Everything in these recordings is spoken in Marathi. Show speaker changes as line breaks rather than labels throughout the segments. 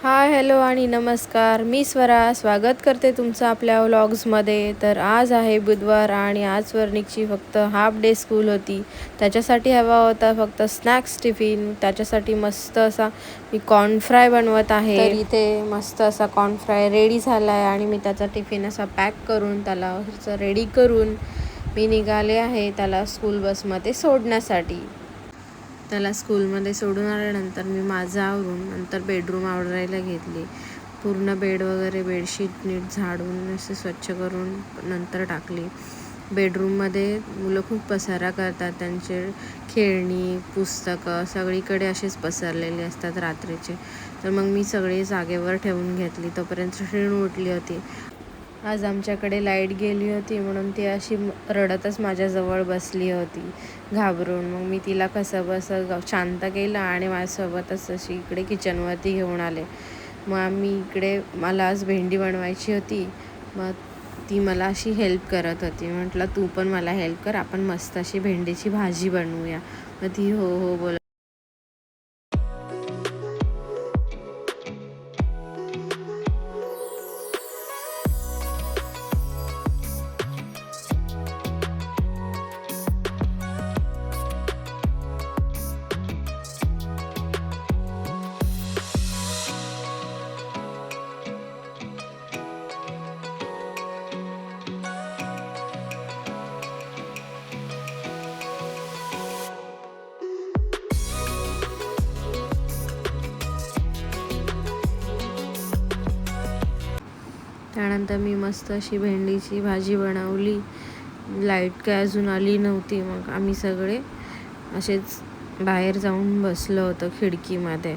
हाय हॅलो आणि नमस्कार. मी स्वरा स्वागत करते तुमचं आपल्या व्लॉग्समध्ये. तर आज आहे बुधवार आणि आज स्वर्णिकची फक्त हाफ डे स्कूल होती. त्याच्यासाठी हवा होता फक्त स्नॅक्स टिफिन. त्याच्यासाठी मस्त असा मी कॉर्नफ्राय बनवत आहे. तर इथे मस्त असा कॉर्नफ्राय रेडी झाला आहे आणि मी त्याचा टिफिन असा पॅक करून त्याला रेडी करून मी निघाले आहे त्याला स्कूल बसमध्ये सोडण्यासाठी. त्याला स्कूलमध्ये सोडून आल्यानंतर मी माझं आवरून नंतर बेडरूम आवरायला घेतली. पूर्ण बेड वगैरे बेडशीट नीट झाडून असे स्वच्छ करून नंतर टाकली. बेडरूममध्ये मुलं खूप पसारा करतात. त्यांचे खेळणी पुस्तकं सगळीकडे असेच पसरलेले असतात रात्रीचे. तर मग मी सगळी जागेवर ठेवून घेतली. तोपर्यंत श्रीणू उठली होती. आज आमच्याकडे लाईट गेली होती म्हणून ती अशी रडतच माझ्याजवळ बसली होती घाबरून. मग मी तिला कसं बसं शांत केलं आणि माझ्यासोबतच अशी इकडे किचनवरती घेऊन आले. मग आम्ही इकडे मला आज भेंडी बनवायची होती. मग ती मला अशी हेल्प करत होती. म्हटलं तू पण मला हेल्प कर, आपण मस्त अशी भेंडीची भाजी बनवूया. मग ती हो हो बोलत. त्यानंतर मी मस्त अशी भेंडीची भाजी बनवली. लाईट काय अजून आली नव्हती. मग आम्ही सगळे असेच बाहेर जाऊन बसलो होतो खिडकीमध्ये.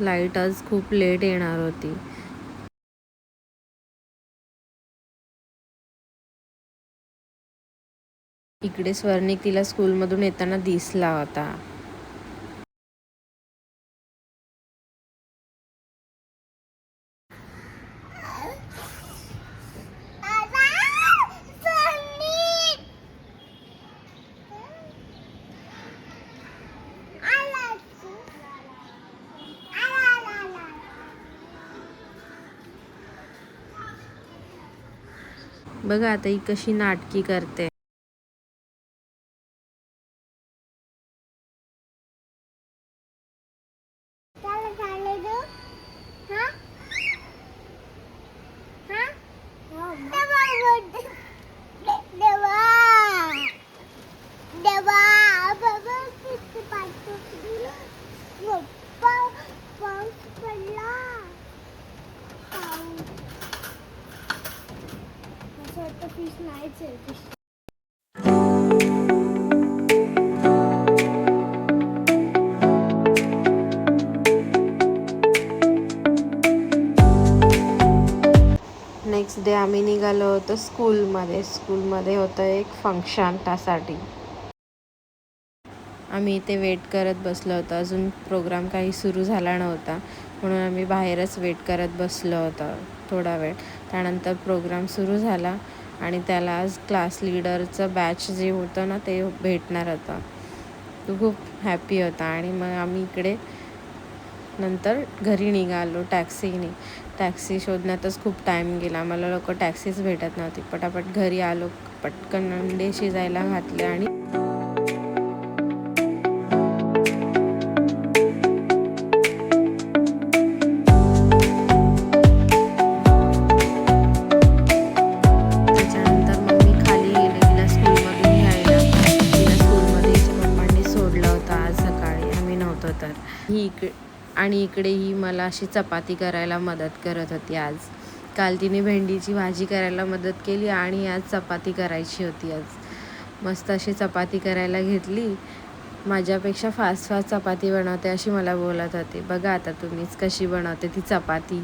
लाईट आज खूप लेट येणार होती. इकडे स्वर्णिक तिला स्कूलमधून येताना दिसला होता. बघा आता ही कशी नाटकी करते. नेक्स्ट डे आम्ही निघालो होतो स्कूलमध्ये होतं एक फंक्शन. त्यासाठी आम्ही इथे वेट करत बसलो होतो. अजून प्रोग्राम काही सुरू झाला नव्हता म्हणून आम्ही बाहेरच वेट करत बसलो होतो थोडा वेळ. त्यानंतर प्रोग्राम सुरू झाला आणि त्याला आज क्लास लीडरचं बॅच जे होतं ना ते भेटणार होतं. तो खूप हॅपी होता. आणि मग आम्ही इकडे नंतर घरी निघालो टॅक्सीने. टॅक्सी शोधण्यातच खूप टाईम गेला. मला टॅक्सीच भेटत नव्हती. पटापट घरी आलो. पटकन अंडे शिजायला घातले आणि त्याच्यानंतर मग मी खाली गेले तिला स्कूलमधून घ्यायला. तिला स्कूलमध्ये हिच्या पप्पांनी सोडलं होतं आज सकाळी, आम्ही नव्हतो तर. इकडे ही मला अशी चपाती करायला मदत करत होती आज. काल तिने भेंडीची भाजी करायला मदत केली आणि आज चपाती करायची होती. आज मस्त अशी चपाती करायला घेतली. माझ्यापेक्षा फास्ट चपाती बनवते अशी मला बोलत होते. बघा आता तुम्हीच कशी बनवते ती चपाती.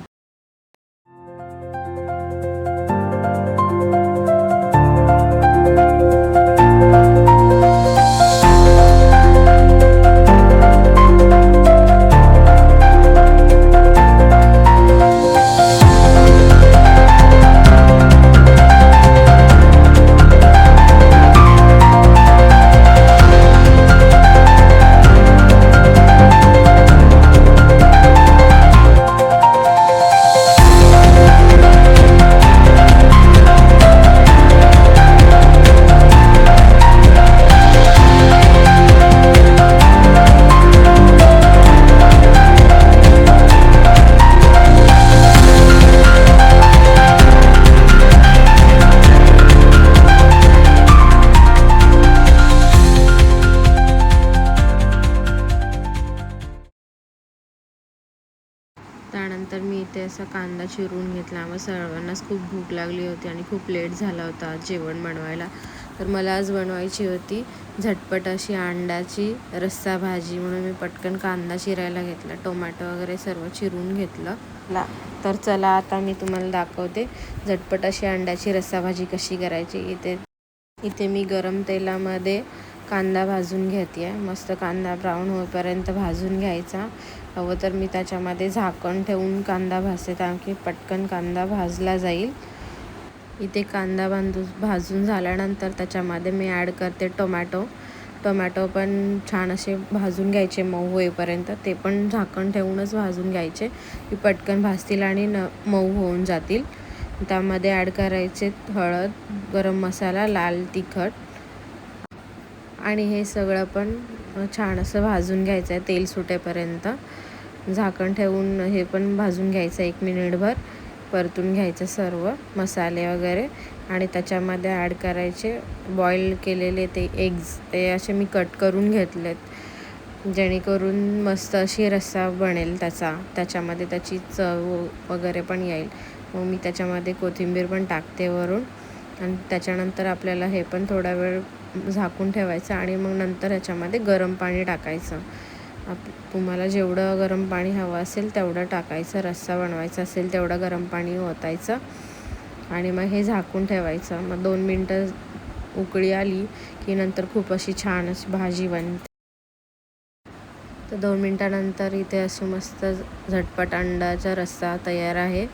त्यानंतर मी इथे असा कांदा चिरून घेतला. मग सर्वांनाच खूप भूक लागली होती आणि खूप लेट झाला होता आज जेवण बनवायला. तर मला आज बनवायची होती झटपट अशी अंड्याची रस्सा भाजी, म्हणून मी पटकन कांदा चिरायला घेतला, टोमॅटो वगैरे सर्व चिरून घेतलं. तर चला आता मी तुम्हाला दाखवते झटपट अशी अंड्याची रस्सा भाजी कशी करायची. इथे मी गरम तेलामध्ये कांदा भाजून घेते आहे. मस्त कांदा ब्राऊन होईपर्यंत भाजून घ्यायचा. हवं तर मी त्याच्यामध्ये झाकण ठेवून कांदा भाजते, कारण पटकन कांदा भाजला जाईल. इथे कांदा भाजून झाल्यानंतर त्याच्यामध्ये मी ॲड करते टोमॅटो पण छान असे भाजून घ्यायचे मऊ होईपर्यंत. ते पण झाकण ठेवूनच भाजून घ्यायचे की पटकन भाजतील आणि मऊ होऊन जातील. त्यामध्ये ॲड करायचे हळद, गरम मसाला, लाल तिखट आणि हे सगळं पण छान असं भाजून घ्यायचं आहे तेल सुटेपर्यंत. झाकण ठेवून हे पण भाजून घ्यायचं 1 मिनिटभर, परतून घ्यायचं सर्व मसाले वगैरे. आणि त्याच्यामध्ये ॲड करायचे बॉईल केलेले ते एग्ज, ते असे मी कट करून घेतलेत, जेणेकरून मस्त अशी रस्सा बनेल त्याच्यामध्ये त्याची चव वगैरे पण येईल. मग मी त्याच्यामध्ये कोथिंबीर पण टाकते वरून. आणि त्याच्यानंतर आपल्याला हे पण थोडा वेळ झाकून ठेवायचं आणि मग नंतर ह्याच्यामध्ये गरम पाणी टाकायचं. तुम्हाला जेवढं गरम पाणी हवं असेल तेवढं टाकायचं. रस्सा बनवायचा असेल तेवढं गरम पाणी ओतायचं आणि मग हे झाकून ठेवायचं. मग 2 मिनटं उकळी आली की नंतर खूप अशी छान अशी भाजी बनते. तर 2 मिनटानंतर इथे अशी मस्त झटपट अंड्याचा रस्सा तयार आहे.